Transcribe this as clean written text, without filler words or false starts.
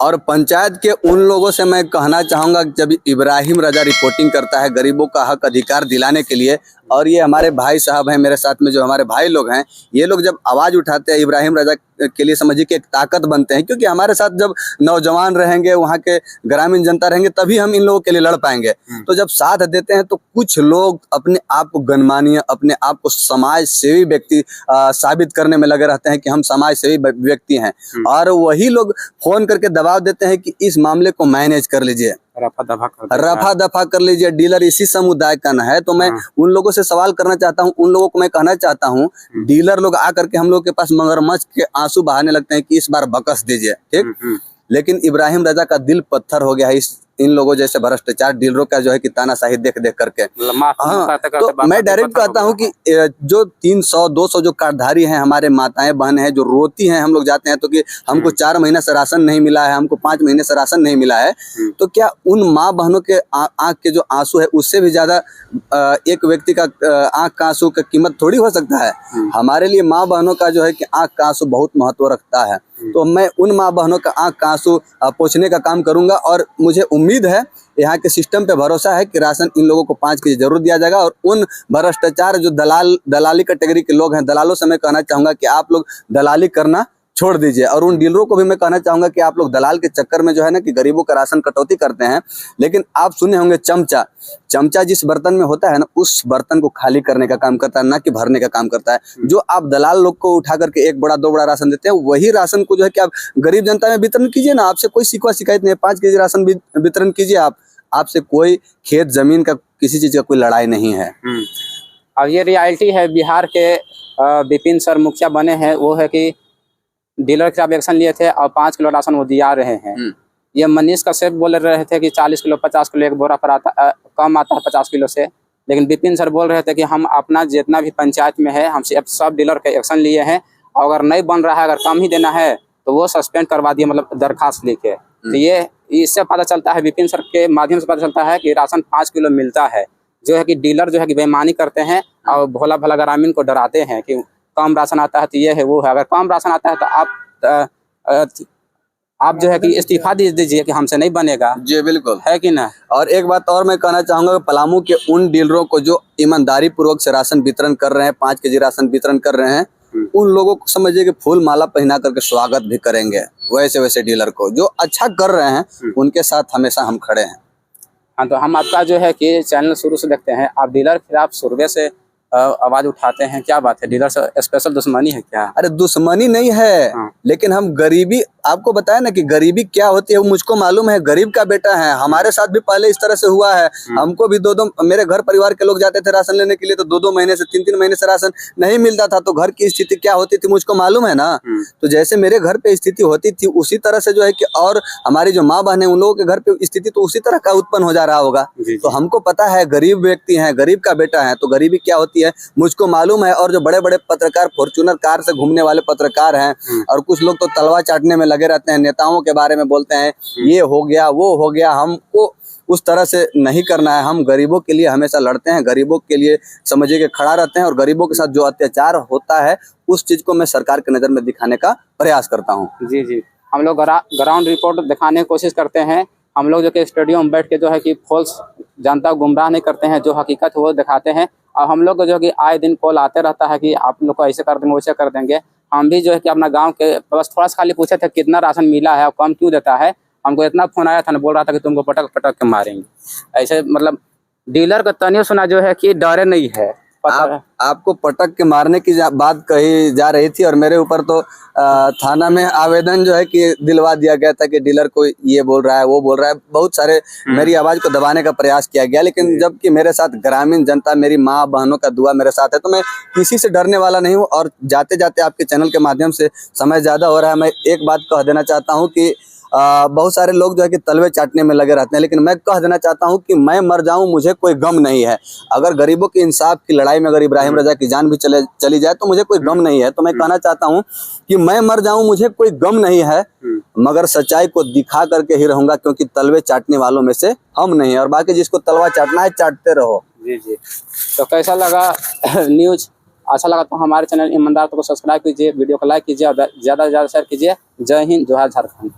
और पंचायत के उन लोगों से मैं कहना चाहूँगा कि जब इब्राहिम रजा रिपोर्टिंग करता है गरीबों का हक अधिकार दिलाने के लिए, और ये हमारे भाई साहब हैं मेरे साथ में जो हमारे भाई लोग हैं, ये लोग जब आवाज़ उठाते हैं इब्राहिम रजा के लिए, समझिए कि एक ताकत बनते हैं। क्योंकि हमारे साथ जब नौजवान रहेंगे, वहाँ के ग्रामीण जनता रहेंगे, तभी हम इन लोगों के लिए लड़ पाएंगे। तो जब साथ देते हैं तो कुछ लोग अपने आप को गणमान्य, अपने आप को समाज सेवी व्यक्ति साबित करने में लगे रहते हैं कि हम समाज सेवी व्यक्ति हैं, और वही लोग फोन करके दबाव देते हैं कि इस मामले को मैनेज कर लीजिए, रफा दफा कर लीजिए, डीलर इसी समुदाय का न है। तो मैं उन लोगों से सवाल करना चाहता हूं, उन लोगों को मैं कहना चाहता हूं, डीलर लोग आकर के हम लोग के पास मगरमच्छ के आंसू बहाने लगते हैं कि इस बार बकस दीजिए, ठीक। लेकिन इब्राहिम रजा का दिल पत्थर हो गया है इन लोगों जैसे भ्रष्टाचार डीलरों का जो है कि तानाशाही देख देख करके। हाँ, तो मैं डायरेक्ट कहता हूं कि जो 300-200 जो कार्डधारी हैं, हमारे माताएं बहन हैं जो रोती हैं, हम लोग जाते हैं तो कि हमको 4 महीने से राशन नहीं मिला है, हमको 5 महीने से राशन नहीं मिला है, तो क्या उन माँ बहनों के आंख के जो आंसू है उससे भी ज्यादा एक व्यक्ति का आंख का आंसू का कीमत थोड़ी हो सकता है। हमारे लिए माँ बहनों का जो है कि आंख का आंसू बहुत महत्व रखता है। तो मैं उन माँ बहनों का आंख का आंसू पोंछने का काम करूंगा, और मुझे उम्मीद है, यहाँ के सिस्टम पे भरोसा है कि राशन इन लोगों को 5 केजी जरूर दिया जाएगा। और उन भ्रष्टाचार जो दलाली कैटेगरी के लोग हैं, दलालों से मैं कहना चाहूंगा कि आप लोग दलाली करना छोड़ दीजिए। और उन डीलरों को भी मैं कहना चाहूंगा कि आप लोग दलाल के चक्कर में जो है ना कि गरीबों का राशन कटौती करते हैं। लेकिन आप सुने होंगे चमचा जिस बर्तन में होता है ना, उस बर्तन को खाली करने का काम करता है, ना कि भरने का काम करता है। जो आप दलाल लोग को उठा करके 1 बड़ा 2 बड़ा राशन देते हैं, वही राशन को जो है कि आप गरीब जनता में वितरण कीजिए ना। आपसे कोई शिकवा शिकायत नहीं है, 5 केजी राशन वितरण कीजिए। आपसे कोई खेत जमीन का किसी चीज का कोई लड़ाई नहीं है। अब ये रियलिटी है, बिहार के विपिन सर मुखिया बने हैं, वो है कि डीलर के खिलाफ एक्शन लिए थे और 5 किलो राशन वो दिया रहे हैं। ये मनीष कश्यप बोल रहे थे कि 40 किलो 50 किलो एक बोरा पर आता, कम आता है 50 किलो से। लेकिन विपिन सर बोल रहे थे कि हम अपना जितना भी पंचायत में है, हम सब डीलर के एक्शन लिए हैं, और अगर नहीं बन रहा है, अगर कम ही देना है तो वो सस्पेंड करवा दिए, मतलब दरखास्त लेके। तो ये इससे पता चलता है, विपिन सर के माध्यम से पता चलता है कि राशन 5 किलो मिलता है। जो है कि डीलर जो है कि बेईमानी करते हैं और भोला भला ग्रामीण को डराते हैं कि कम राशन आता है तो ये है वो है। अगर कम राशन आता है तो आप जो है कि इस्तीफा दे दीजिए कि हमसे नहीं बनेगा। जी बिल्कुल, है कि ना। और एक बात और मैं कहना चाहूंगा, पलामू के उन डीलरों को जो ईमानदारी पूर्वक से राशन वितरण कर रहे हैं, 5 केजी राशन वितरण कर रहे हैं, उन लोगों को समझिए कि फूल माला पहना करके स्वागत भी करेंगे। वैसे डीलर को जो अच्छा कर रहे हैं उनके साथ हमेशा हम खड़े हैं। हाँ, तो हम आपका जो है कि चैनल शुरू से देखते हैं, आप डीलर के खिलाफ शुरू से आवाज उठाते हैं, क्या बात है? डीलर से स्पेशल दुश्मनी है क्या? अरे दुश्मनी नहीं है, लेकिन हम गरीबी, आपको बताया ना कि गरीबी क्या होती है वो मुझको मालूम है। गरीब का बेटा है, हमारे साथ भी पहले इस तरह से हुआ है। हमको भी 2-2 मेरे घर परिवार के लोग जाते थे राशन लेने के लिए, तो 2-2 महीने से 3-3 महीने से राशन नहीं मिलता था। तो घर की स्थिति क्या होती थी मुझको मालूम है ना। तो जैसे मेरे घर पे स्थिति होती थी, उसी तरह से जो है कि और हमारी जो माँ बहन है, उन लोगों के घर पे स्थिति तो उसी तरह का उत्पन्न हो जा रहा होगा। तो हमको पता है, गरीब व्यक्ति है, गरीब का बेटा है, तो गरीबी क्या होती है मुझको मालूम है। और जो बड़े बड़े पत्रकार, फॉर्च्यूनर कार से घूमने वाले पत्रकार हैं, और कुछ लोग तो तलवा चाटने में लगे रहते हैं, नेताओं के बारे में बोलते हैं ये हो गया वो हो गया। हमको उस तरह से नहीं करना है। हम गरीबों के लिए हमेशा लड़ते हैं, गरीबों के लिए समझिए कि खड़ा रहते हैं, और गरीबों के साथ जो अत्याचार होता है उस चीज को मैं सरकार की नजर में दिखाने का प्रयास करता हूँ। जी, हम लोग ग्राउंड रिपोर्ट दिखाने की कोशिश करते हैं। हम लोग जो कि स्टूडियो में बैठ के जो है कि फॉल्स जनता को गुमराह नहीं करते हैं, जो हकीकत वो दिखाते हैं। और हम लोग को जो कि आए दिन कॉल आते रहता है कि आप लोग को ऐसे कर देंगे वैसे कर देंगे। हम भी जो है कि अपना गांव के बस थोड़ा सा खाली पूछे थे कितना राशन मिला है और कम क्यों देता है। हमको इतना फोन आया था ना, बोल रहा था कि तुमको पटक पटक के मारेंगे। ऐसे मतलब डीलर का तनियो सुना जो है कि डरे नहीं है। आपको पटक के मारने की बात कही जा रही थी, और मेरे ऊपर तो थाना में आवेदन जो है कि दिलवा दिया गया था कि डीलर को ये बोल रहा है वो बोल रहा है। बहुत सारे मेरी आवाज को दबाने का प्रयास किया गया, लेकिन जबकि मेरे साथ ग्रामीण जनता, मेरी माँ बहनों का दुआ मेरे साथ है, तो मैं किसी से डरने वाला नहीं हूँ। और जाते जाते आपके चैनल के माध्यम से समय ज्यादा हो रहा है, मैं एक बात कह देना चाहता हूँ कि बहुत सारे लोग जो है कि तलवे चाटने में लगे रहते हैं, लेकिन मैं कह देना चाहता हूं कि मैं मर जाऊं मुझे कोई गम नहीं है। अगर गरीबों के इंसाफ की लड़ाई में अगर इब्राहिम रजा की जान भी चली जाए तो मुझे कोई गम नहीं है। तो मैं कहना चाहता हूं कि मैं मर जाऊं मुझे कोई गम नहीं है, मगर सच्चाई को दिखा करके ही रहूंगा, क्योंकि तलवे चाटने वालों में से हम नहीं है। और बाकी जिसको तलवा चाटना है चाटते रहो। जी, तो कैसा लगा न्यूज? अच्छा लगा तो हमारे चैनल ईमानदार को सब्सक्राइब कीजिए, वीडियो को लाइक कीजिए और ज़्यादा से ज़्यादा शेयर कीजिए। जय हिंद, जोहार झारखंड।